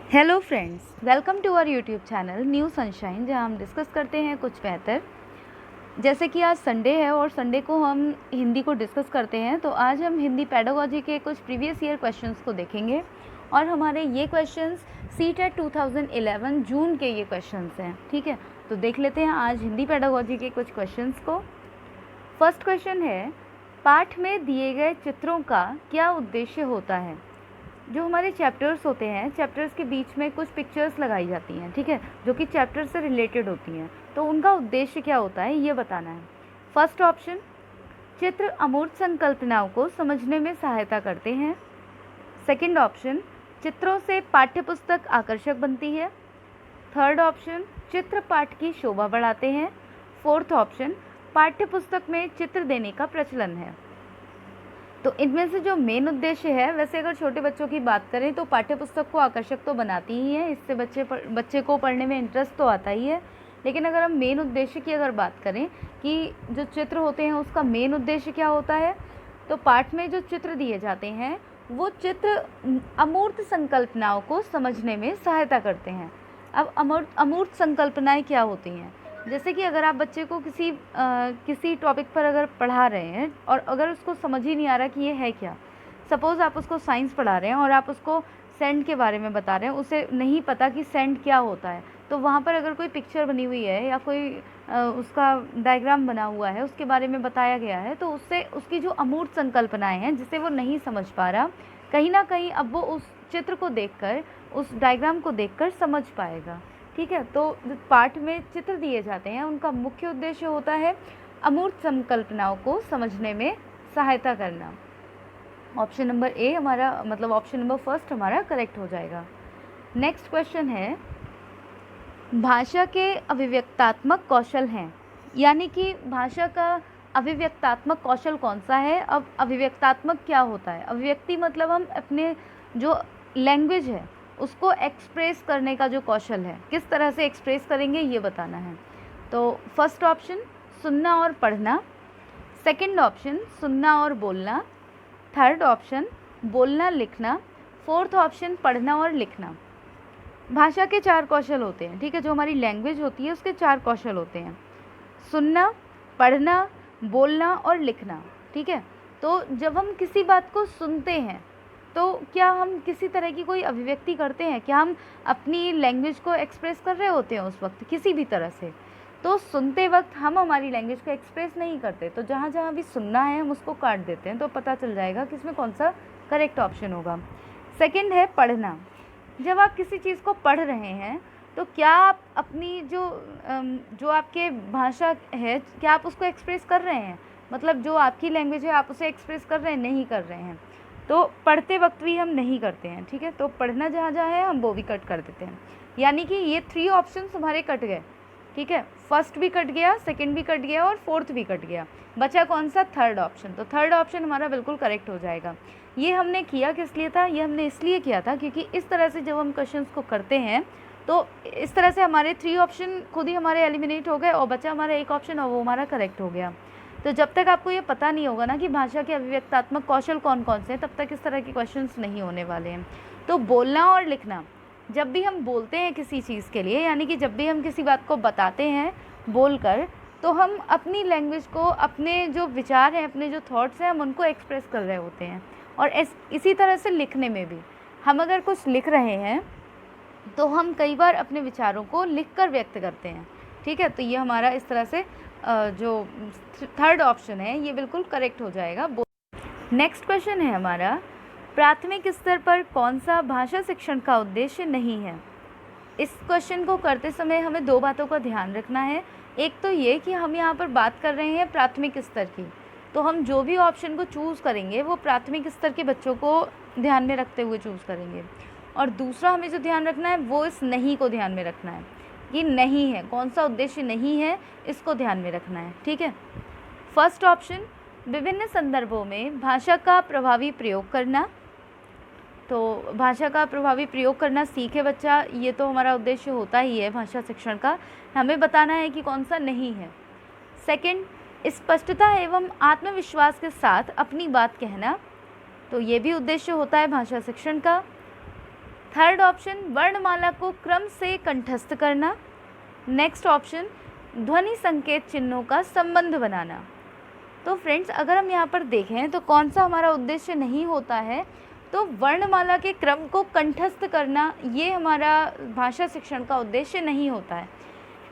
Hello friends, welcome to our YouTube channel new sunshine, जहां हम discuss करते हैं कुछ बेहतर। जैसे कि आज संडे है और संडे को हम हिंदी को डिस्कस करते हैं, तो आज हम हिंदी पेडागोजी के कुछ प्रीवियस ईयर क्वेश्चंस को देखेंगे। और हमारे ये क्वेश्चंस सीटेट 2011 जून के ये क्वेश्चंस हैं। ठीक है, तो देख लेते हैं आज हिंदी पेडागोजी के कुछ क्वेश्चंस को। फर्स्ट क्वेश्चन है, पाठ में दिए गए चित्रों का क्या उद्देश्य होता है। जो हमारे चैप्टर्स होते हैं, चैप्टर्स के बीच में कुछ पिक्चर्स लगाई जाती हैं, ठीक है, जो कि चैप्टर से रिलेटेड होती हैं, तो उनका उद्देश्य क्या होता है ये बताना है। फर्स्ट ऑप्शन, चित्र अमूर्त संकल्पनाओं को समझने में सहायता करते हैं। सेकंड ऑप्शन, चित्रों से पाठ्यपुस्तक आकर्षक बनती है। थर्ड ऑप्शन, चित्र पाठ की शोभा बढ़ाते हैं। फोर्थ ऑप्शन, पाठ्यपुस्तक में चित्र देने का प्रचलन है। तो इनमें से जो मेन उद्देश्य है, वैसे अगर छोटे बच्चों की बात करें तो पाठ्यपुस्तक को आकर्षक तो बनाती ही है, इससे बच्चे को पढ़ने में इंटरेस्ट तो आता ही है। लेकिन अगर हम मेन उद्देश्य की अगर बात करें कि जो चित्र होते हैं उसका मेन उद्देश्य क्या होता है, तो पाठ में जो चित्र दिए जाते हैं वो चित्र अमूर्त संकल्पनाओं को समझने में सहायता करते हैं। अब अमूर्त संकल्पनाएँ क्या होती हैं? जैसे कि अगर आप बच्चे को किसी टॉपिक पर अगर पढ़ा रहे हैं और अगर उसको समझ ही नहीं आ रहा कि ये है क्या, सपोज़ आप उसको साइंस पढ़ा रहे हैं और आप उसको सेंड के बारे में बता रहे हैं, उसे नहीं पता कि सेंड क्या होता है, तो वहाँ पर अगर कोई पिक्चर बनी हुई है या कोई उसका डायग्राम बना हुआ है, उसके बारे में बताया गया है, तो उससे उसकी जो अमूर्त संकल्पनाएँ हैं जिसे वो नहीं समझ पा रहा, कहीं ना कहीं अब वो उस चित्र को देखकर, उस डायग्राम को देखकर समझ पाएगा। ठीक है, तो जो पाठ में चित्र दिए जाते हैं उनका मुख्य उद्देश्य होता है अमूर्त संकल्पनाओं को समझने में सहायता करना। ऑप्शन नंबर ए हमारा, मतलब ऑप्शन नंबर फर्स्ट हमारा करेक्ट हो जाएगा। नेक्स्ट क्वेश्चन है, भाषा के अभिव्यक्तात्मक कौशल हैं, यानी कि भाषा का अभिव्यक्तात्मक कौशल कौन सा है। अब अभिव्यक्तात्मक क्या होता है? अभिव्यक्ति मतलब हम अपने जो लैंग्वेज है उसको एक्सप्रेस करने का जो कौशल है, किस तरह से एक्सप्रेस करेंगे ये बताना है। तो फर्स्ट ऑप्शन, सुनना और पढ़ना। सेकंड ऑप्शन, सुनना और बोलना। थर्ड ऑप्शन, बोलना लिखना। फोर्थ ऑप्शन, पढ़ना और लिखना। भाषा के 4 कौशल होते हैं, ठीक है, जो हमारी लैंग्वेज होती है उसके 4 कौशल होते हैं, सुनना, पढ़ना, बोलना और लिखना। ठीक है, तो जब हम किसी बात को सुनते हैं तो क्या हम किसी तरह की कोई अभिव्यक्ति करते हैं? क्या हम अपनी लैंग्वेज को एक्सप्रेस कर रहे होते हैं उस वक्त किसी भी तरह से? तो सुनते वक्त हम हमारी लैंग्वेज को एक्सप्रेस नहीं करते, तो जहाँ जहाँ भी सुनना है हम उसको काट देते हैं, तो पता चल जाएगा कि इसमें कौन सा करेक्ट ऑप्शन होगा। सेकंड है पढ़ना। जब आप किसी चीज़ को पढ़ रहे हैं तो क्या आप अपनी जो आपके भाषा है, क्या आप उसको एक्सप्रेस कर रहे हैं? मतलब जो आपकी लैंग्वेज है आप उसे एक्सप्रेस कर रहे हैं? नहीं कर रहे हैं, तो पढ़ते वक्त भी हम नहीं करते हैं। ठीक है, तो पढ़ना जहाँ जहाँ है हम वो भी कट कर देते हैं, यानी कि ये 3 ऑप्शंस हमारे कट गए। ठीक है, फर्स्ट भी कट गया, सेकंड भी कट गया और फोर्थ भी कट गया, बचा कौन सा? Third option. तो थर्ड ऑप्शन हमारा बिल्कुल करेक्ट हो जाएगा। ये हमने किया किस लिए था? ये हमने इसलिए किया था क्योंकि इस तरह से जब हम क्वेश्चंस को करते हैं तो इस तरह से हमारे 3 ऑप्शन खुद ही हमारे एलिमिनेट हो गए और बचा हमारा एक ऑप्शन और वो हमारा करेक्ट हो गया। तो जब तक आपको ये पता नहीं होगा ना कि भाषा के अभिव्यक्तात्मक कौशल कौन कौन से हैं, तब तक इस तरह के क्वेश्चंस नहीं होने वाले हैं। तो बोलना और लिखना, जब भी हम बोलते हैं किसी चीज़ के लिए, यानी कि जब भी हम किसी बात को बताते हैं बोलकर, तो हम अपनी लैंग्वेज को, अपने जो विचार हैं, अपने जो थॉट्स हैं, हम उनको एक्सप्रेस कर रहे होते हैं। और इसी तरह से लिखने में भी, हम अगर कुछ लिख रहे हैं तो हम कई बार अपने विचारों को लिखकर व्यक्त करते हैं। ठीक है, तो ये हमारा इस तरह से जो थर्ड ऑप्शन है ये बिल्कुल करेक्ट हो जाएगा। नेक्स्ट क्वेश्चन है हमारा, प्राथमिक स्तर पर कौन सा भाषा शिक्षण का उद्देश्य नहीं है। इस क्वेश्चन को करते समय हमें 2 बातों का ध्यान रखना है। एक तो ये कि हम यहाँ पर बात कर रहे हैं प्राथमिक स्तर की, तो हम जो भी ऑप्शन को चूज़ करेंगे वो प्राथमिक स्तर के बच्चों को ध्यान में रखते हुए चूज़ करेंगे। और दूसरा हमें जो ध्यान रखना है वो इस नहीं को ध्यान में रखना है, कि नहीं है, कौन सा उद्देश्य नहीं है, इसको ध्यान में रखना है। ठीक है, फर्स्ट ऑप्शन, विभिन्न संदर्भों में भाषा का प्रभावी प्रयोग करना। तो भाषा का प्रभावी प्रयोग करना सीखे बच्चा, ये तो हमारा उद्देश्य होता ही है भाषा शिक्षण का, हमें बताना है कि कौन सा नहीं है। सेकंड, स्पष्टता एवं आत्मविश्वास के साथ अपनी बात कहना, तो ये भी उद्देश्य होता है भाषा शिक्षण का। थर्ड ऑप्शन वर्णमाला को क्रम से कंठस्थ करना। नेक्स्ट ऑप्शन ध्वनि संकेत चिन्हों का संबंध बनाना। तो फ्रेंड्स, अगर हम यहाँ पर देखें तो कौन सा हमारा उद्देश्य नहीं होता है, तो वर्णमाला के क्रम को कंठस्थ करना ये हमारा भाषा शिक्षण का उद्देश्य नहीं होता है।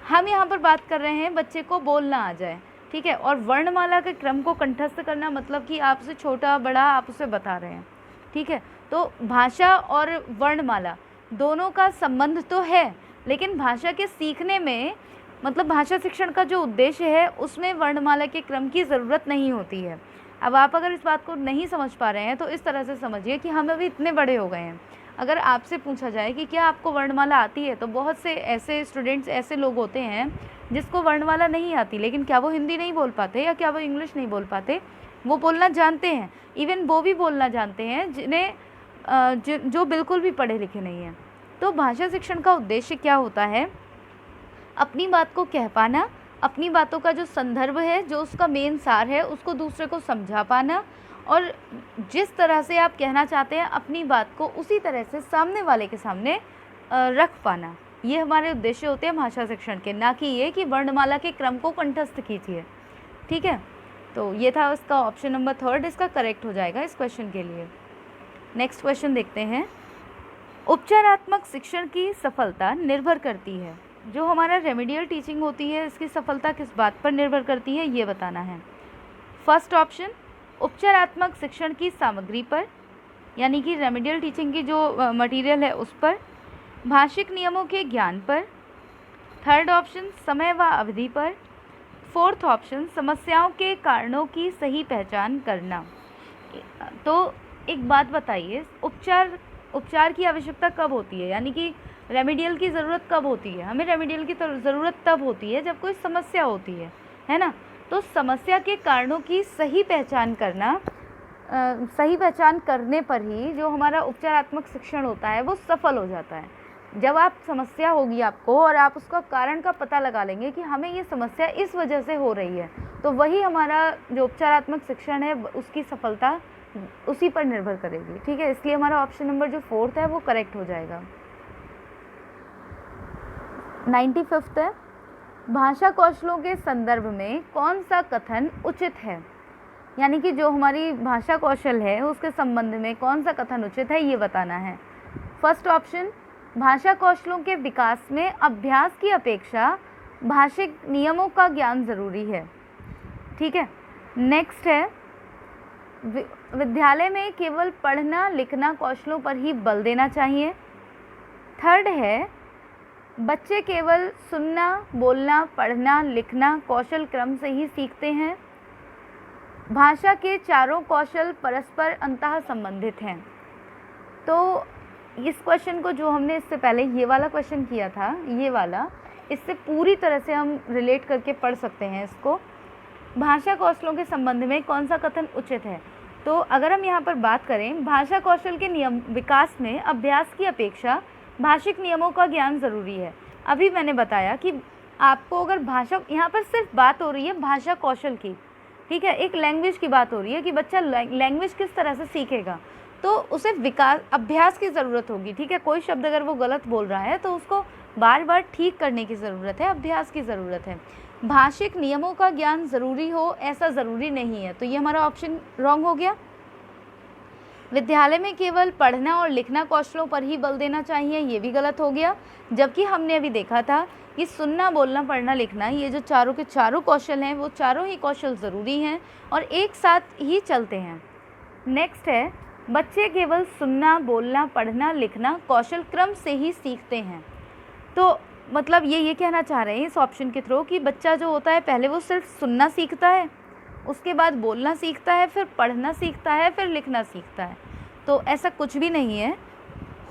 हम यहाँ पर बात कर रहे हैं बच्चे को बोलना आ जाए, ठीक है, और वर्णमाला के क्रम को कंठस्थ करना मतलब कि आप उसे छोटा बड़ा आप उसे बता रहे हैं, ठीक है। तो भाषा और वर्णमाला दोनों का संबंध तो है, लेकिन भाषा के सीखने में मतलब भाषा शिक्षण का जो उद्देश्य है उसमें वर्णमाला के क्रम की ज़रूरत नहीं होती है। अब आप अगर इस बात को नहीं समझ पा रहे हैं तो इस तरह से समझिए कि हम अभी इतने बड़े हो गए हैं, अगर आपसे पूछा जाए कि क्या आपको वर्णमाला आती है, तो बहुत से ऐसे स्टूडेंट्स ऐसे लोग होते हैं जिसको वर्णमाला नहीं आती, लेकिन क्या वो हिंदी नहीं बोल पाते या क्या वो इंग्लिश नहीं बोल पाते, वो बोलना जानते हैं। इवन वो भी बोलना जानते हैं जिन्हें जो बिल्कुल भी पढ़े लिखे नहीं हैं। तो भाषा शिक्षण का उद्देश्य क्या होता है? अपनी बात को कह पाना, अपनी बातों का जो संदर्भ है, जो उसका मेन सार है, उसको दूसरे को समझा पाना, और जिस तरह से आप कहना चाहते हैं अपनी बात को उसी तरह से सामने वाले के सामने रख पाना। ये हमारे उद्देश्य होते हैं भाषा शिक्षण के, ना कि ये कि वर्णमाला के क्रम को कंठस्थ कीजिए, ठीक है। तो ये था इसका ऑप्शन नंबर थर्ड, इसका करेक्ट हो जाएगा इस क्वेश्चन के लिए। नेक्स्ट क्वेश्चन देखते हैं। उपचारात्मक शिक्षण की सफलता निर्भर करती है, जो हमारा रेमेडियल टीचिंग होती है इसकी सफलता किस बात पर निर्भर करती है ये बताना है। फर्स्ट ऑप्शन उपचारात्मक शिक्षण की सामग्री पर, यानी कि रेमेडियल टीचिंग की जो मटेरियल है उस पर। भाषिक नियमों के ज्ञान पर। थर्ड ऑप्शन समय व अवधि पर। फोर्थ ऑप्शन समस्याओं के कारणों की सही पहचान करना। तो एक बात बताइए, उपचार की आवश्यकता कब होती है, यानी कि रेमेडियल की ज़रूरत कब होती है? हमें रेमेडियल की ज़रूरत तब होती है जब कोई समस्या होती है ना। तो समस्या के कारणों की सही पहचान करना, सही पहचान करने पर ही जो हमारा उपचारात्मक शिक्षण होता है वो सफल हो जाता है। जब आप समस्या होगी आपको और आप उसका कारण का पता लगा लेंगे कि हमें ये समस्या इस वजह से हो रही है, तो वही हमारा जो उपचारात्मक शिक्षण है उसकी सफलता उसी पर निर्भर करेगी, ठीक है। इसलिए हमारा ऑप्शन नंबर जो फोर्थ है वो करेक्ट हो जाएगा। 95th है, भाषा कौशलों के संदर्भ में कौन सा कथन उचित है, यानी कि जो हमारी भाषा कौशल है उसके संबंध में कौन सा कथन उचित है ये बताना है। फर्स्ट ऑप्शन भाषा कौशलों के विकास में अभ्यास की अपेक्षा भाषिक नियमों का ज्ञान ज़रूरी है, ठीक है। नेक्स्ट है विद्यालय में केवल पढ़ना लिखना कौशलों पर ही बल देना चाहिए। थर्ड है बच्चे केवल सुनना बोलना पढ़ना लिखना कौशल क्रम से ही सीखते हैं। भाषा के चारों कौशल परस्पर अंतः संबंधित हैं। तो इस क्वेश्चन को जो हमने इससे पहले ये वाला क्वेश्चन किया था, ये वाला, इससे पूरी तरह से हम रिलेट करके पढ़ सकते हैं इसको। भाषा कौशलों के संबंध में कौन सा कथन उचित है? तो अगर हम यहाँ पर बात करें, भाषा कौशल के नियम विकास में अभ्यास की अपेक्षा भाषिक नियमों का ज्ञान ज़रूरी है। अभी मैंने बताया कि आपको अगर भाषा, यहाँ पर सिर्फ बात हो रही है भाषा कौशल की, ठीक है, एक लैंग्वेज की बात हो रही है कि बच्चा लैंग्वेज किस तरह से सीखेगा, तो उसे विकास अभ्यास की ज़रूरत होगी, ठीक है। कोई शब्द अगर वो गलत बोल रहा है तो उसको बार बार ठीक करने की ज़रूरत है, अभ्यास की ज़रूरत है। भाषिक नियमों का ज्ञान ज़रूरी हो ऐसा ज़रूरी नहीं है, तो ये हमारा ऑप्शन रॉन्ग हो गया। विद्यालय में केवल पढ़ना और लिखना कौशलों पर ही बल देना चाहिए, ये भी गलत हो गया। जबकि हमने अभी देखा था कि सुनना बोलना पढ़ना लिखना ये जो चारों के चारों कौशल हैं वो चारों ही कौशल ज़रूरी हैं और एक साथ ही चलते हैं। नेक्स्ट है बच्चे केवल सुनना बोलना पढ़ना लिखना कौशल क्रम से ही सीखते हैं। तो मतलब ये कहना चाह रहे हैं इस ऑप्शन के थ्रू कि बच्चा जो होता है पहले वो सिर्फ सुनना सीखता है, उसके बाद बोलना सीखता है, फिर पढ़ना सीखता है, फिर लिखना सीखता है। तो ऐसा कुछ भी नहीं है।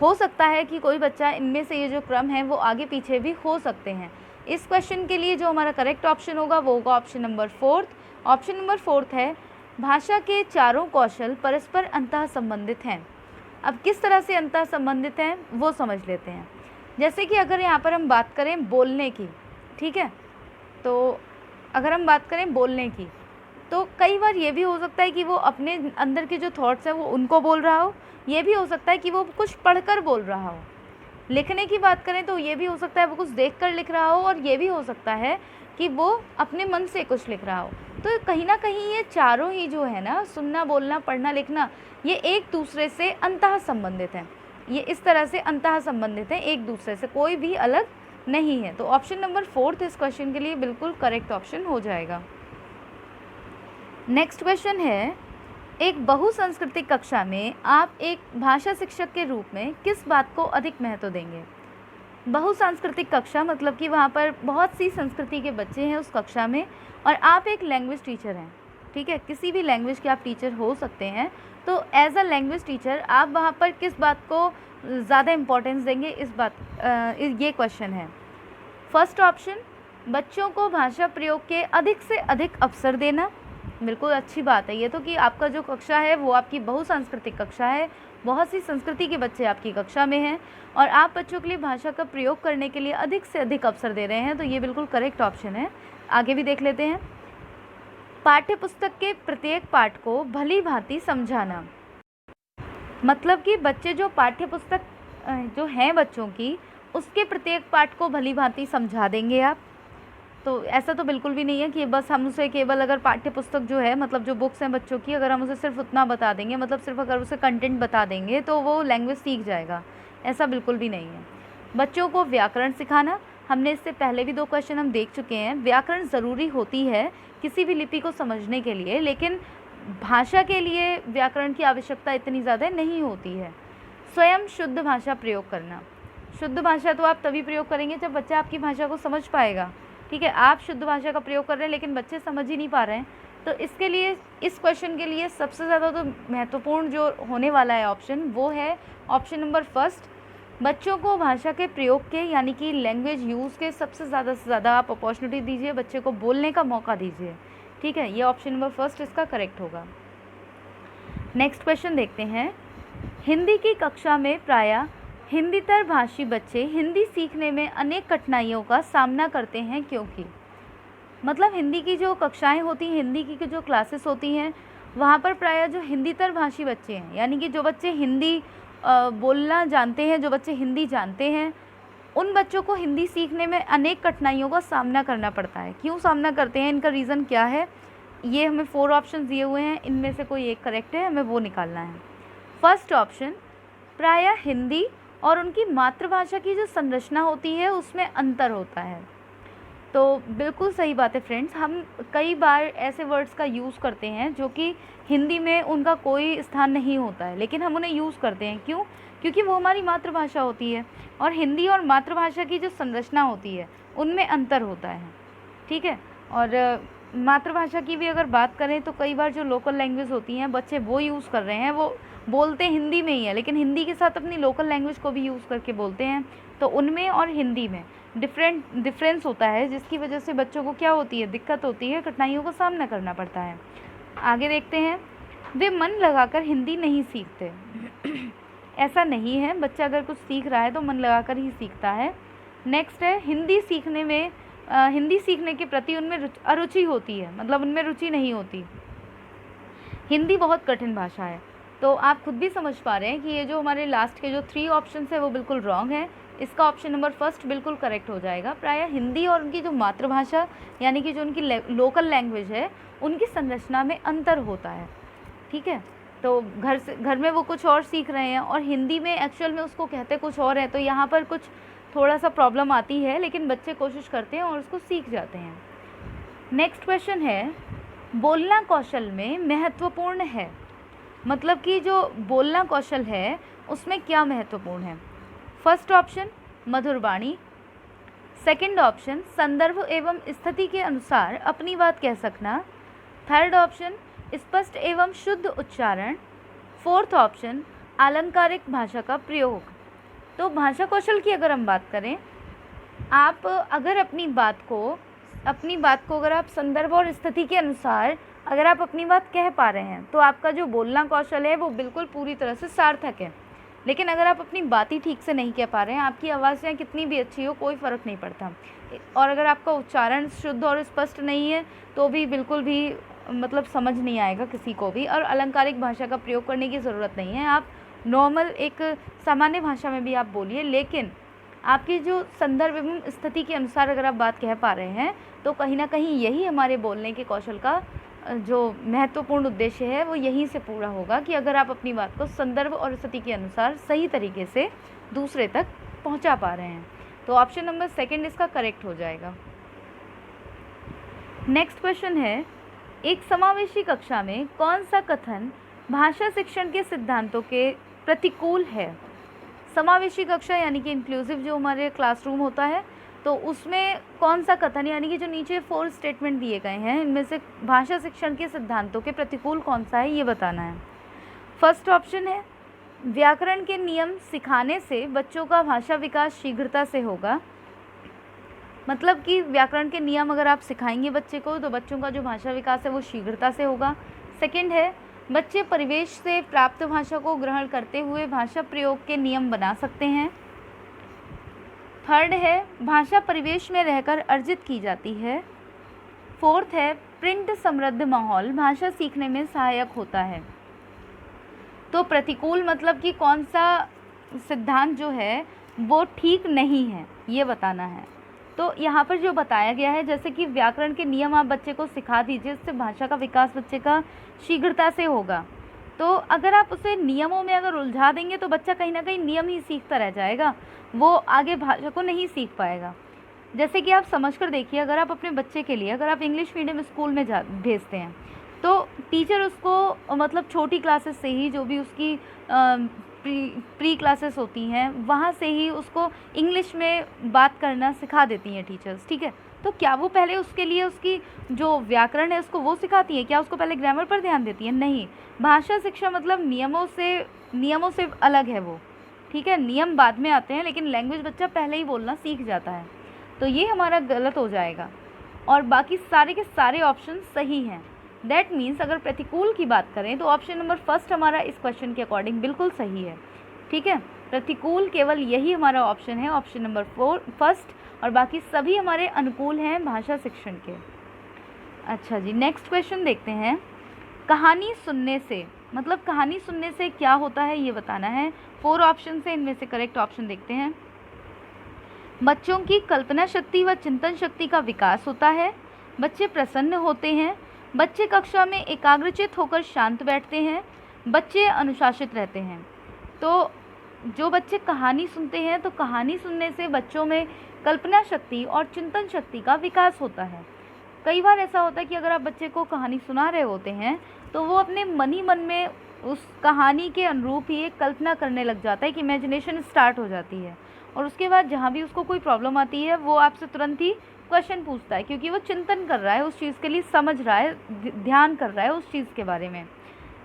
हो सकता है कि कोई बच्चा इनमें से ये जो क्रम है वो आगे पीछे भी हो सकते हैं। इस क्वेश्चन के लिए जो हमारा करेक्ट ऑप्शन होगा वो होगा option number fourth. Option number fourth है भाषा के चारों कौशल परस्पर अंतः संबंधित हैं। अब किस तरह से अंतः संबंधित हैं वो समझ लेते हैं। जैसे कि अगर यहाँ पर हम बात करें बोलने की, ठीक है, तो अगर हम बात करें बोलने की, तो कई बार ये भी हो सकता है कि वो अपने अंदर के जो थॉट्स हैं वो उनको बोल रहा हो, ये भी हो सकता है कि वो कुछ पढ़कर बोल रहा हो। लिखने की बात करें तो ये भी हो सकता है वो कुछ देखकर लिख रहा हो, और ये भी हो सकता है कि वो अपने मन से कुछ लिख रहा हो। तो कहीं ना कहीं ये चारों ही जो है ना, सुनना, बोलना, पढ़ना, लिखना, ये एक दूसरे से अंतः संबंधित हैं। ये इस तरह से अंतः संबंधित हैं एक दूसरे से, कोई भी अलग नहीं है। तो ऑप्शन नंबर 4 इस क्वेश्चन के लिए बिल्कुल करेक्ट ऑप्शन हो जाएगा। नेक्स्ट क्वेश्चन है, एक बहुसांस्कृतिक कक्षा में आप एक भाषा शिक्षक के रूप में किस बात को अधिक महत्व देंगे? बहुसांस्कृतिक कक्षा मतलब कि वहाँ पर बहुत सी संस्कृति के बच्चे हैं उस कक्षा में, और आप एक लैंग्वेज टीचर हैं, ठीक है, किसी भी लैंग्वेज के आप टीचर हो सकते हैं। तो एज अ लैंग्वेज टीचर आप वहाँ पर किस बात को ज़्यादा इम्पोर्टेंस देंगे, इस बात ये क्वेश्चन है। फर्स्ट ऑप्शन, बच्चों को भाषा प्रयोग के अधिक से अधिक अवसर देना। बिल्कुल अच्छी बात है ये तो, कि आपका जो कक्षा है वो आपकी बहुसांस्कृतिक कक्षा है, बहुत सी संस्कृति के बच्चे आपकी कक्षा में हैं, और आप बच्चों के लिए भाषा का प्रयोग करने के लिए अधिक से अधिक अवसर दे रहे हैं। तो ये बिल्कुल करेक्ट ऑप्शन है। आगे भी देख लेते हैं। पाठ्य पुस्तक के प्रत्येक पाठ को भली भांति समझाना, मतलब कि बच्चे जो पाठ्य पुस्तक जो हैं बच्चों की, उसके प्रत्येक पाठ को भली भांति समझा देंगे आप। तो ऐसा तो बिल्कुल भी नहीं है कि बस हम उसे केवल अगर पाठ्य पुस्तक जो है, मतलब जो बुक्स हैं बच्चों की, अगर हम उसे सिर्फ उतना बता देंगे, मतलब सिर्फ अगर उसे कंटेंट बता देंगे तो वो लैंग्वेज सीख जाएगा, ऐसा बिल्कुल भी नहीं है। बच्चों को व्याकरण सिखाना, हमने इससे पहले भी 2 क्वेश्चन हम देख चुके हैं। व्याकरण ज़रूरी होती है किसी भी लिपि को समझने के लिए, लेकिन भाषा के लिए व्याकरण की आवश्यकता इतनी ज़्यादा नहीं होती है। स्वयं शुद्ध भाषा प्रयोग करना, शुद्ध भाषा तो आप तभी प्रयोग करेंगे जब बच्चा आपकी भाषा को समझ पाएगा, ठीक है। आप शुद्ध भाषा का प्रयोग कर रहे हैं लेकिन बच्चे समझ ही नहीं पा रहे हैं, तो इसके लिए, इस क्वेश्चन के लिए सबसे ज़्यादा तो महत्वपूर्ण जो होने वाला है ऑप्शन, वो है ऑप्शन नंबर फर्स्ट। बच्चों को भाषा के प्रयोग के, यानी कि लैंग्वेज यूज़ के सबसे ज़्यादा से ज़्यादा आप अपॉर्चुनिटी दीजिए, बच्चे को बोलने का मौका दीजिए, ठीक है। ये ऑप्शन नंबर फर्स्ट इसका करेक्ट होगा। नेक्स्ट क्वेश्चन देखते हैं। हिंदी की कक्षा में प्रायः हिंदीतर भाषी बच्चे हिंदी सीखने में अनेक कठिनाइयों का सामना करते हैं, क्योंकि, मतलब हिंदी की जो कक्षाएं होती हैं, हिंदी की जो क्लासेस होती हैं, वहाँ पर प्रायः जो हिंदीतर भाषी बच्चे हैं, यानी कि जो बच्चे हिंदी बोलना जानते हैं, जो बच्चे हिंदी जानते हैं, उन बच्चों को हिंदी सीखने में अनेक कठिनाइयों का सामना करना पड़ता है। क्यों सामना करते हैं, इनका रीज़न क्या है? ये हमें 4 ऑप्शन दिए हुए हैं, इनमें से कोई एक करेक्ट है, हमें वो निकालना है। फर्स्ट ऑप्शन, प्रायः हिंदी और उनकी मातृभाषा की जो संरचना होती है उसमें अंतर होता है। तो बिल्कुल सही बात है फ्रेंड्स, हम कई बार ऐसे वर्ड्स का यूज़ करते हैं जो कि हिंदी में उनका कोई स्थान नहीं होता है, लेकिन हम उन्हें यूज़ करते हैं। क्यों? क्योंकि वो हमारी मातृभाषा होती है, और हिंदी और मातृभाषा की जो संरचना होती है उनमें अंतर होता है, ठीक है। और मातृभाषा की भी अगर बात करें तो कई बार जो लोकल लैंग्वेज होती हैं बच्चे वो यूज़ कर रहे हैं, वो बोलते हिंदी में ही है, लेकिन हिंदी के साथ अपनी लोकल लैंग्वेज को भी यूज़ करके बोलते हैं। तो उनमें और हिंदी में डिफरेंस होता है, जिसकी वजह से बच्चों को क्या होती है, दिक्कत होती है, कठिनाइयों का सामना करना पड़ता है। आगे देखते हैं। वे मन लगाकर हिंदी नहीं सीखते। ऐसा नहीं है, बच्चा अगर कुछ सीख रहा है तो मन लगाकर ही सीखता है। नेक्स्ट है, हिंदी सीखने के प्रति उनमें अरुचि होती है, मतलब उनमें रुचि नहीं होती। हिंदी बहुत कठिन भाषा है। तो आप खुद भी समझ पा रहे हैं कि ये जो हमारे लास्ट के जो 3 ऑप्शन है वो बिल्कुल रॉन्ग है। इसका ऑप्शन नंबर फर्स्ट बिल्कुल करेक्ट हो जाएगा। प्रायः हिंदी और उनकी जो मातृभाषा, यानी कि जो उनकी लोकल लैंग्वेज है, उनकी संरचना में अंतर होता है, ठीक है। तो घर में वो कुछ और सीख रहे हैं और हिंदी में एक्चुअल में उसको कहते कुछ और है, तो यहाँ पर कुछ थोड़ा सा प्रॉब्लम आती है, लेकिन बच्चे कोशिश करते हैं और उसको सीख जाते हैं। नेक्स्ट क्वेश्चन है, बोलना कौशल में महत्वपूर्ण है, मतलब कि जो बोलना कौशल है उसमें क्या महत्वपूर्ण है? फर्स्ट ऑप्शन मधुर वाणी, सेकंड ऑप्शन संदर्भ एवं स्थिति के अनुसार अपनी बात कह सकना, थर्ड ऑप्शन स्पष्ट एवं शुद्ध उच्चारण, फोर्थ ऑप्शन आलंकारिक भाषा का प्रयोग। तो भाषा कौशल की अगर हम बात करें, आप अगर अपनी बात को अगर आप संदर्भ और स्थिति के अनुसार अगर आप अपनी बात कह पा रहे हैं तो आपका जो बोलना कौशल है वो बिल्कुल पूरी तरह से सार्थक है। लेकिन अगर आप अपनी बात ही ठीक से नहीं कह पा रहे हैं, आपकी आवाज़ चाहे कितनी भी अच्छी हो, कोई फ़र्क नहीं पड़ता। और अगर आपका उच्चारण शुद्ध और स्पष्ट नहीं है तो भी बिल्कुल भी मतलब समझ नहीं आएगा किसी को भी, और अलंकारिक भाषा का प्रयोग करने की ज़रूरत नहीं है। आप नॉर्मल एक सामान्य भाषा में भी आप बोलिए, लेकिन आपकी जो संदर्भ एवं स्थिति के अनुसार अगर आप बात कह पा रहे हैं तो कहीं ना कहीं यही हमारे बोलने के कौशल का जो महत्वपूर्ण उद्देश्य है वो यहीं से पूरा होगा कि अगर आप अपनी बात को संदर्भ और स्थिति के अनुसार सही तरीके से दूसरे तक पहुंचा पा रहे हैं। तो ऑप्शन नंबर सेकंड इसका करेक्ट हो जाएगा। नेक्स्ट क्वेश्चन है, एक समावेशी कक्षा में कौन सा कथन भाषा शिक्षण के सिद्धांतों के प्रतिकूल है? समावेशी कक्षा यानी कि इंक्लूसिव जो हमारे क्लासरूम होता है, तो उसमें कौन सा कथन यानी कि जो नीचे 4 स्टेटमेंट दिए गए हैं इनमें से भाषा शिक्षण के सिद्धांतों के प्रतिकूल कौन सा है ये बताना है। फर्स्ट ऑप्शन है, व्याकरण के नियम सिखाने से बच्चों का भाषा विकास शीघ्रता से होगा। मतलब कि व्याकरण के नियम अगर आप सिखाएंगे बच्चे को तो बच्चों का जो भाषा विकास है वो शीघ्रता से होगा। सेकंड है, बच्चे परिवेश से प्राप्त भाषा को ग्रहण करते हुए भाषा प्रयोग के नियम बना सकते हैं। थर्ड है, भाषा परिवेश में रहकर अर्जित की जाती है। फोर्थ है, प्रिंट समृद्ध माहौल भाषा सीखने में सहायक होता है। तो प्रतिकूल मतलब कि कौन सा सिद्धांत जो है वो ठीक नहीं है ये बताना है। तो यहाँ पर जो बताया गया है, जैसे कि व्याकरण के नियम आप बच्चे को सिखा दीजिए, इससे भाषा का विकास बच्चे का शीघ्रता से होगा। तो अगर आप उसे नियमों में अगर उलझा देंगे तो बच्चा कहीं ना कहीं नियम ही सीखता रह जाएगा, वो आगे भाषा को नहीं सीख पाएगा। जैसे कि आप समझ कर देखिए, अगर आप अपने बच्चे के लिए अगर आप इंग्लिश मीडियम स्कूल में भेजते हैं तो टीचर उसको मतलब छोटी क्लासेस से ही जो भी उसकी प्री क्लासेस होती हैं वहाँ से ही उसको इंग्लिश में बात करना सिखा देती हैं टीचर्स, ठीक है। तो क्या वो पहले उसके लिए उसकी जो व्याकरण है उसको वो सिखाती है? क्या उसको पहले ग्रामर पर ध्यान देती है? नहीं। भाषा शिक्षा मतलब नियमों से अलग है वो, ठीक है। नियम बाद में आते हैं लेकिन लैंग्वेज बच्चा पहले ही बोलना सीख जाता है। तो ये हमारा गलत हो जाएगा और बाकी सारे के सारे ऑप्शन सही हैं। दैट मीन्स अगर प्रतिकूल की बात करें तो ऑप्शन नंबर फर्स्ट हमारा इस क्वेश्चन के अकॉर्डिंग बिल्कुल सही है, ठीक है। प्रतिकूल केवल यही हमारा ऑप्शन है, ऑप्शन नंबर फर्स्ट, और बाकी सभी हमारे अनुकूल हैं भाषा शिक्षण के। अच्छा जी, नेक्स्ट क्वेश्चन देखते हैं। कहानी सुनने से मतलब कहानी सुनने से क्या होता है ये बताना है। 4 ऑप्शन से इनमें से करेक्ट ऑप्शन देखते हैं। बच्चों की कल्पना शक्ति व चिंतन शक्ति का विकास होता है, बच्चे प्रसन्न होते हैं, बच्चे कक्षा में एकाग्रचित होकर शांत बैठते हैं, बच्चे अनुशासित रहते हैं। तो जो बच्चे कहानी सुनते हैं तो कहानी सुनने से बच्चों में कल्पना शक्ति और चिंतन शक्ति का विकास होता है। कई बार ऐसा होता है कि अगर आप बच्चे को कहानी सुना रहे होते हैं तो वो अपने मन ही मन में उस कहानी के अनुरूप ही एक कल्पना करने लग जाता है कि इमेजिनेशन स्टार्ट हो जाती है, और उसके बाद जहाँ भी उसको कोई प्रॉब्लम आती है वो आपसे तुरंत ही क्वेश्चन पूछता है, क्योंकि वो चिंतन कर रहा है उस चीज़ के लिए, समझ रहा है, ध्यान कर रहा है उस चीज़ के बारे में।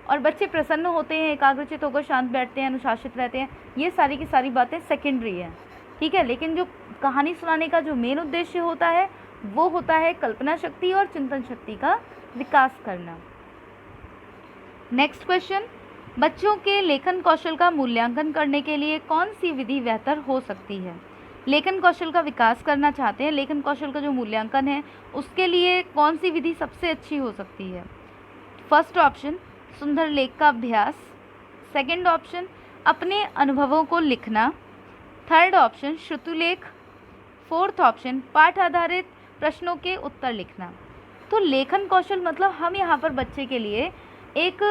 और बच्चे प्रसन्न होते हैं, एकाग्रचित होकर शांत बैठते हैं, अनुशासित रहते हैं। ये सारी की सारी बातें सेकेंडरी हैं, ठीक है। लेकिन जो कहानी सुनाने का जो मेन उद्देश्य होता है वो होता है कल्पना शक्ति और चिंतन शक्ति का विकास करना। नेक्स्ट क्वेश्चन, बच्चों के लेखन कौशल का मूल्यांकन करने के लिए कौन सी विधि बेहतर हो सकती है? लेखन कौशल का विकास करना चाहते हैं, लेखन कौशल का जो मूल्यांकन है उसके लिए कौन सी विधि सबसे अच्छी हो सकती है? फर्स्ट ऑप्शन, सुंदर लेख का अभ्यास। सेकंड ऑप्शन, अपने अनुभवों को लिखना। थर्ड ऑप्शन, श्रुतिलेख। फोर्थ ऑप्शन, पाठ आधारित प्रश्नों के उत्तर लिखना। तो लेखन कौशल मतलब हम यहाँ पर बच्चे के लिए एक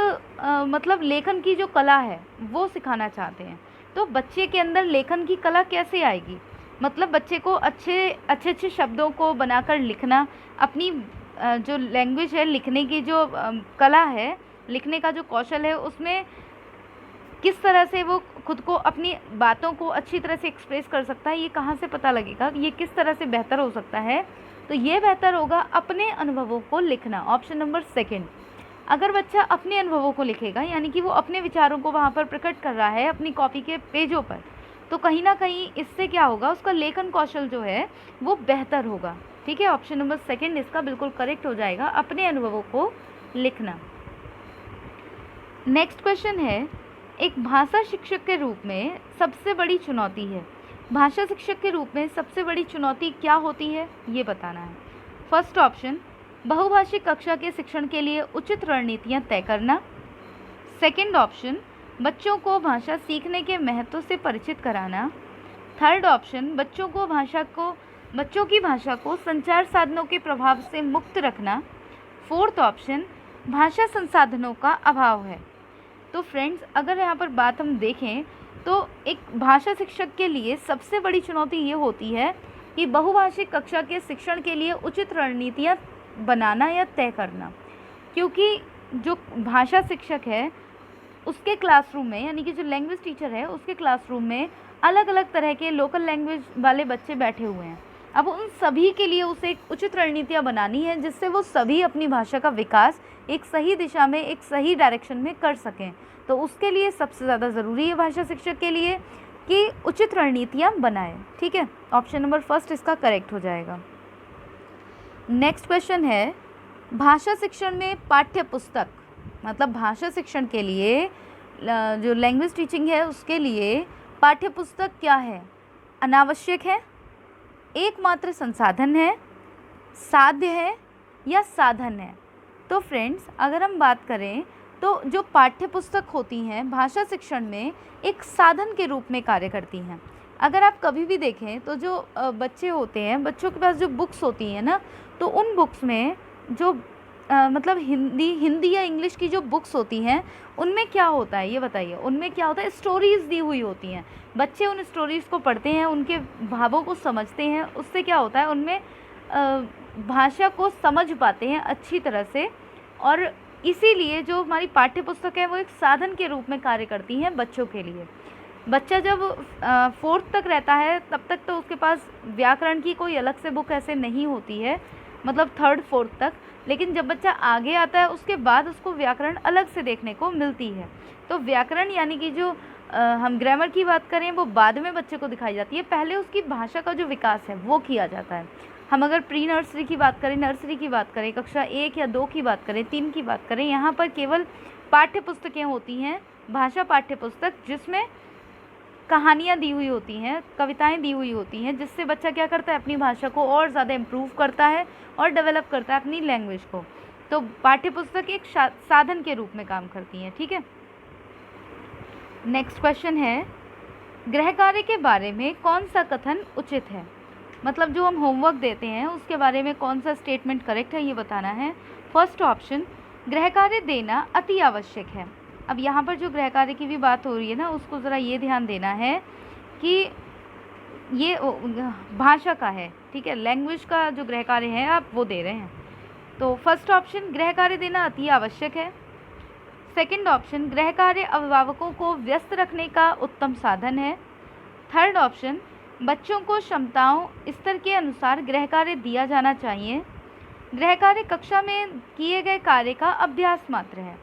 मतलब लेखन की जो कला है वो सिखाना चाहते हैं। तो बच्चे के अंदर लेखन की कला कैसे आएगी? मतलब बच्चे को अच्छे शब्दों को बनाकर लिखना, अपनी जो लैंग्वेज है लिखने की जो कला है, लिखने का जो कौशल है, उसमें किस तरह से वो खुद को अपनी बातों को अच्छी तरह से एक्सप्रेस कर सकता है, ये कहाँ से पता लगेगा? ये किस तरह से बेहतर हो सकता है? तो ये बेहतर होगा अपने अनुभवों को लिखना, ऑप्शन नंबर सेकंड। अगर बच्चा अपने अनुभवों को लिखेगा यानी कि वो अपने विचारों को वहाँ पर प्रकट कर रहा है अपनी कॉपी के पेजों पर, तो कहीं ना कहीं इससे क्या होगा, उसका लेखन कौशल जो है वो बेहतर होगा, ठीक है। ऑप्शन नंबर सेकंड इसका बिल्कुल करेक्ट हो जाएगा, अपने अनुभवों को लिखना। नेक्स्ट क्वेश्चन है, एक भाषा शिक्षक के रूप में सबसे बड़ी चुनौती है। भाषा शिक्षक के रूप में सबसे बड़ी चुनौती क्या होती है ये बताना है। फर्स्ट ऑप्शन, बहुभाषिक कक्षा के शिक्षण के लिए उचित रणनीतियाँ तय करना। सेकंड ऑप्शन, बच्चों को भाषा सीखने के महत्व से परिचित कराना। थर्ड ऑप्शन, बच्चों की भाषा को संचार साधनों के प्रभाव से मुक्त रखना। फोर्थ ऑप्शन, भाषा संसाधनों का अभाव है। तो फ्रेंड्स, अगर यहाँ पर बात हम देखें तो एक भाषा शिक्षक के लिए सबसे बड़ी चुनौती ये होती है कि बहुभाषिक कक्षा के शिक्षण के लिए उचित रणनीतियाँ बनाना या तय करना, क्योंकि जो भाषा शिक्षक है उसके क्लासरूम में, यानी कि जो लैंग्वेज टीचर है उसके क्लासरूम में अलग अलग तरह के लोकल लैंग्वेज वाले बच्चे बैठे हुए हैं। अब उन सभी के लिए उसे एक उचित रणनीतियाँ बनानी है जिससे वो सभी अपनी भाषा का विकास एक सही दिशा में, एक सही डायरेक्शन में कर सकें। तो उसके लिए सबसे ज़्यादा ज़रूरी है भाषा शिक्षक के लिए कि उचित रणनीतियाँ बनाए। ठीक है, ऑप्शन नंबर फर्स्ट इसका करेक्ट हो जाएगा। नेक्स्ट क्वेश्चन है, भाषा शिक्षण में पाठ्य पुस्तक, मतलब भाषा शिक्षण के लिए जो लैंग्वेज टीचिंग है उसके लिए पाठ्य पुस्तक क्या है? अनावश्यक है, एकमात्र संसाधन है, साध्य है या साधन है? तो फ्रेंड्स, अगर हम बात करें तो जो पाठ्य पुस्तक होती हैं भाषा शिक्षण में एक साधन के रूप में कार्य करती हैं। अगर आप कभी भी देखें तो जो बच्चे होते हैं, बच्चों के पास जो बुक्स होती हैं ना, तो उन बुक्स में जो मतलब हिंदी या इंग्लिश की जो बुक्स होती हैं उनमें क्या होता है ये बताइए? उनमें क्या होता है? स्टोरीज़ दी हुई होती हैं। बच्चे उन स्टोरीज़ को पढ़ते हैं, उनके भावों को समझते हैं, उससे क्या होता है उनमें भाषा को समझ पाते हैं अच्छी तरह से। और इसीलिए जो हमारी पाठ्य पुस्तक है वो एक साधन के रूप में कार्य करती हैं बच्चों के लिए। बच्चा जब 4th तक रहता है तब तक तो उसके पास व्याकरण की कोई अलग से बुक ऐसे नहीं होती है, मतलब 3rd 4th तक। लेकिन जब बच्चा आगे आता है उसके बाद उसको व्याकरण अलग से देखने को मिलती है। तो व्याकरण यानी कि जो हम ग्रामर की बात करें वो बाद में बच्चे को दिखाई जाती है, पहले उसकी भाषा का जो विकास है वो किया जाता है। हम अगर प्री नर्सरी की बात करें, नर्सरी की बात करें, कक्षा 1 या 2 की बात करें, 3 की बात करें, यहाँ पर केवल पाठ्य पुस्तकें होती हैं, भाषा पाठ्य पुस्तक, जिसमें कहानियाँ दी हुई होती हैं, कविताएं दी हुई होती हैं, जिससे बच्चा क्या करता है अपनी भाषा को और ज़्यादा इम्प्रूव करता है और डेवलप करता है अपनी लैंग्वेज को। तो पाठ्य पुस्तक एक साधन के रूप में काम करती हैं। ठीक है, नेक्स्ट क्वेश्चन है, गृह कार्य के बारे में कौन सा कथन उचित है? मतलब जो हम होमवर्क देते हैं उसके बारे में कौन सा स्टेटमेंट करेक्ट है ये बताना है। फर्स्ट ऑप्शन, गृह कार्य देना अति आवश्यक है। अब यहाँ पर जो गृह कार्य की भी बात हो रही है ना, उसको ज़रा ये ध्यान देना है कि ये भाषा का है, ठीक है, लैंग्वेज का जो गृह कार्य है आप वो दे रहे हैं। तो फर्स्ट ऑप्शन, गृह कार्य देना अति आवश्यक है। सेकंड ऑप्शन, गृह कार्य अभिभावकों को व्यस्त रखने का उत्तम साधन है। थर्ड ऑप्शन, बच्चों को क्षमताओं स्तर के अनुसार गृह कार्य दिया जाना चाहिए। गृह कार्य कक्षा में किए गए कार्य का अभ्यास मात्र है।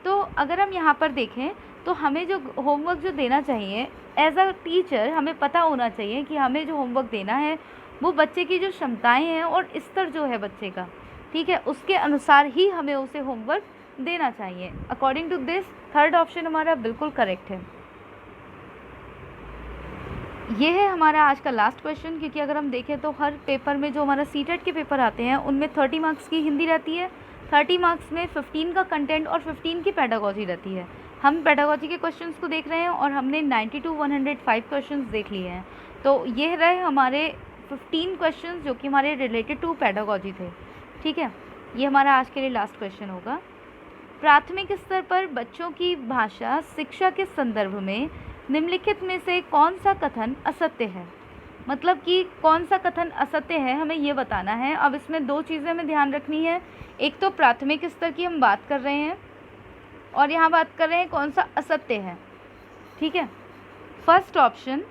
तो अगर हम यहाँ पर देखें तो हमें जो होमवर्क जो देना चाहिए, एज अ टीचर हमें पता होना चाहिए कि हमें जो होमवर्क देना है वो बच्चे की जो क्षमताएं हैं और स्तर जो है बच्चे का, ठीक है, उसके अनुसार ही हमें उसे होमवर्क देना चाहिए। According to this third option हमारा बिल्कुल करेक्ट है। ये है हमारा आज का लास्ट क्वेश्चन, क्योंकि अगर हम देखें तो हर पेपर में जो हमारा सीटेट के पेपर आते हैं उनमें 30 मार्क्स की हिंदी रहती है, 30 मार्क्स में 15 का कंटेंट और 15 की पेडागोजी रहती है। हम पेडागोजी के क्वेश्चंस को देख रहे हैं और हमने 90 to 105 क्वेश्चंस देख लिए हैं। तो ये रहे हमारे 15 क्वेश्चंस जो कि हमारे रिलेटेड टू पेडागोजी थे। ठीक है, ये हमारा आज के लिए लास्ट क्वेश्चन होगा। प्राथमिक स्तर पर बच्चों की भाषा शिक्षा के संदर्भ में निम्नलिखित में से कौन सा कथन असत्य है? मतलब कि कौन सा कथन असत्य है हमें ये बताना है। अब इसमें दो चीज़ें हमें ध्यान रखनी है, एक तो प्राथमिक स्तर की हम बात कर रहे हैं और यहाँ बात कर रहे हैं कौन सा असत्य है। ठीक है, फर्स्ट ऑप्शन,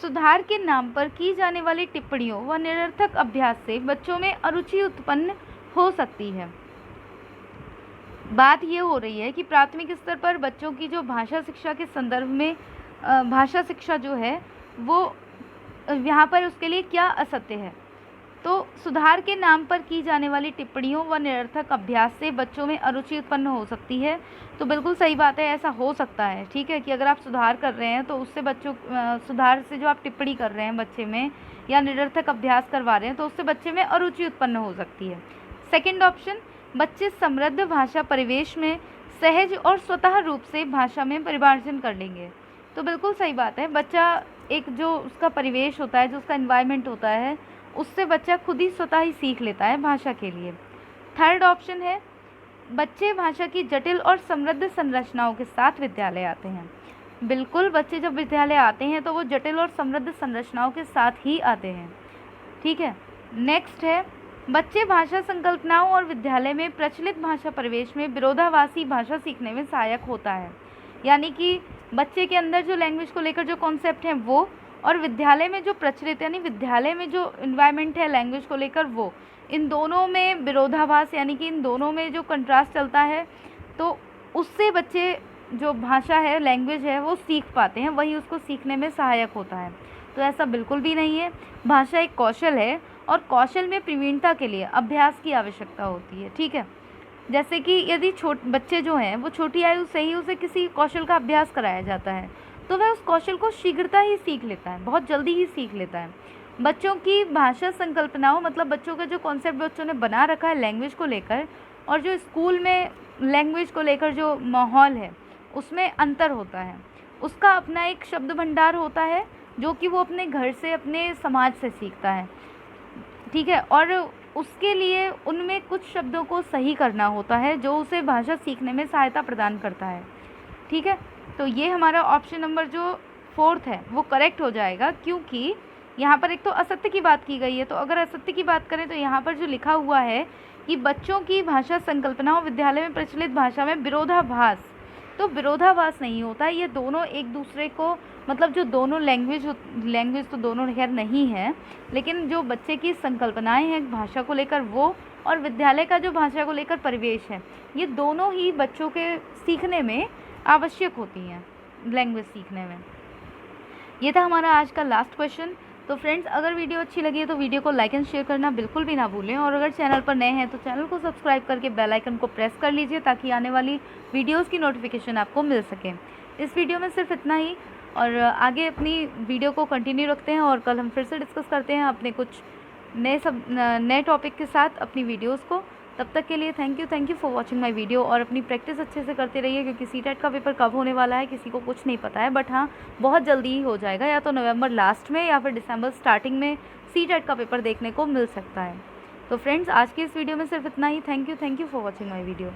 सुधार के नाम पर की जाने वाली टिप्पणियों व निरर्थक अभ्यास से बच्चों में अरुचि उत्पन्न हो सकती है। बात ये हो रही है कि प्राथमिक स्तर पर बच्चों की जो भाषा शिक्षा के संदर्भ में भाषा शिक्षा जो है वो यहाँ पर उसके लिए क्या असत्य है। तो सुधार के नाम पर की जाने वाली टिप्पणियों व निरर्थक अभ्यास से बच्चों में अरुचि उत्पन्न हो सकती है। तो बिल्कुल सही बात है, ऐसा हो सकता है। ठीक है, कि अगर आप सुधार कर रहे हैं तो उससे बच्चों सुधार से जो आप टिप्पणी कर रहे हैं बच्चे में या निरर्थक अभ्यास करवा रहे हैं तो उससे बच्चे में अरुचि उत्पन्न हो सकती है। सेकंड ऑप्शन, बच्चे समृद्ध भाषा परिवेश में सहज और स्वतः रूप से भाषा में परिमार्जन कर लेंगे। तो बिल्कुल सही बात है, बच्चा एक जो उसका परिवेश होता है, जो उसका एनवायरनमेंट होता है, उससे बच्चा खुद ही स्वतः ही सीख लेता है भाषा के लिए। थर्ड ऑप्शन है, बच्चे भाषा की जटिल और समृद्ध संरचनाओं के साथ विद्यालय आते हैं। बिल्कुल, बच्चे जब विद्यालय आते हैं तो वो जटिल और समृद्ध संरचनाओं के साथ ही आते हैं। ठीक है, नेक्स्ट है, बच्चे भाषा संकल्पनाओं और विद्यालय में प्रचलित भाषा परिवेश में विरोधाभासी भाषा सीखने में सहायक होता है। यानी कि बच्चे के अंदर जो लैंग्वेज को लेकर जो कॉन्सेप्ट हैं वो, और विद्यालय में जो प्रचलित यानी विद्यालय में जो इन्वायरमेंट है लैंग्वेज को लेकर वो, इन दोनों में विरोधाभास यानी कि इन दोनों में जो कंट्रास्ट चलता है, तो उससे बच्चे जो भाषा है लैंग्वेज है वो सीख पाते हैं, वही उसको सीखने में सहायक होता है। तो ऐसा बिल्कुल भी नहीं है। भाषा एक कौशल है और कौशल में प्रवीणता के लिए अभ्यास की आवश्यकता होती है। ठीक है, जैसे कि यदि बच्चे जो हैं वो छोटी आयु से ही उसे किसी कौशल का अभ्यास कराया जाता है तो वह उस कौशल को शीघ्रता ही सीख लेता है, बहुत जल्दी ही सीख लेता है। बच्चों की भाषा संकल्पनाओं मतलब बच्चों का जो कॉन्सेप्ट बच्चों ने बना रखा है लैंग्वेज को लेकर, और जो स्कूल में लैंग्वेज को लेकर जो माहौल है उसमें अंतर होता है। उसका अपना एक शब्द भंडार होता है जो कि वो अपने घर से, अपने समाज से सीखता है। ठीक है, और उसके लिए उनमें कुछ शब्दों को सही करना होता है जो उसे भाषा सीखने में सहायता प्रदान करता है। ठीक है, तो ये हमारा ऑप्शन नंबर जो फोर्थ है वो करेक्ट हो जाएगा, क्योंकि यहाँ पर एक तो असत्य की बात की गई है। तो अगर असत्य की बात करें तो यहाँ पर जो लिखा हुआ है कि बच्चों की भाषा संकल्पना और विद्यालय में प्रचलित भाषा में विरोधाभास, तो विरोधाभास नहीं होता। ये दोनों एक दूसरे को मतलब जो दोनों लैंग्वेज तो दोनों खैर नहीं है, लेकिन जो बच्चे की संकल्पनाएं हैं भाषा को लेकर वो, और विद्यालय का जो भाषा को लेकर परिवेश है, ये दोनों ही बच्चों के सीखने में आवश्यक होती हैं, लैंग्वेज सीखने में। ये था हमारा आज का लास्ट क्वेश्चन। तो फ्रेंड्स, अगर वीडियो अच्छी लगी है तो वीडियो को लाइक एंड शेयर करना बिल्कुल भी ना भूलें, और अगर चैनल पर नए हैं तो चैनल को सब्सक्राइब करके बेल आइकन को प्रेस कर लीजिए ताकि आने वाली वीडियोस की नोटिफिकेशन आपको मिल सके। इस वीडियो में सिर्फ इतना ही, और आगे अपनी वीडियो को कंटिन्यू रखते हैं और कल हम फिर से डिस्कस करते हैं अपने कुछ नए टॉपिक के साथ अपनी वीडियोज़ को। तब तक के लिए thank you for watching my video, और अपनी प्रैक्टिस अच्छे से करते रहिए, क्योंकि सीटेट का पेपर कब होने वाला है किसी को कुछ नहीं पता है, बट हाँ बहुत जल्दी ही हो जाएगा, या तो नवंबर लास्ट में या फिर दिसंबर स्टार्टिंग में सीटेट का पेपर देखने को मिल सकता है। तो फ्रेंड्स, आज की इस वीडियो में सिर्फ इतना ही। Thank you for watching my video.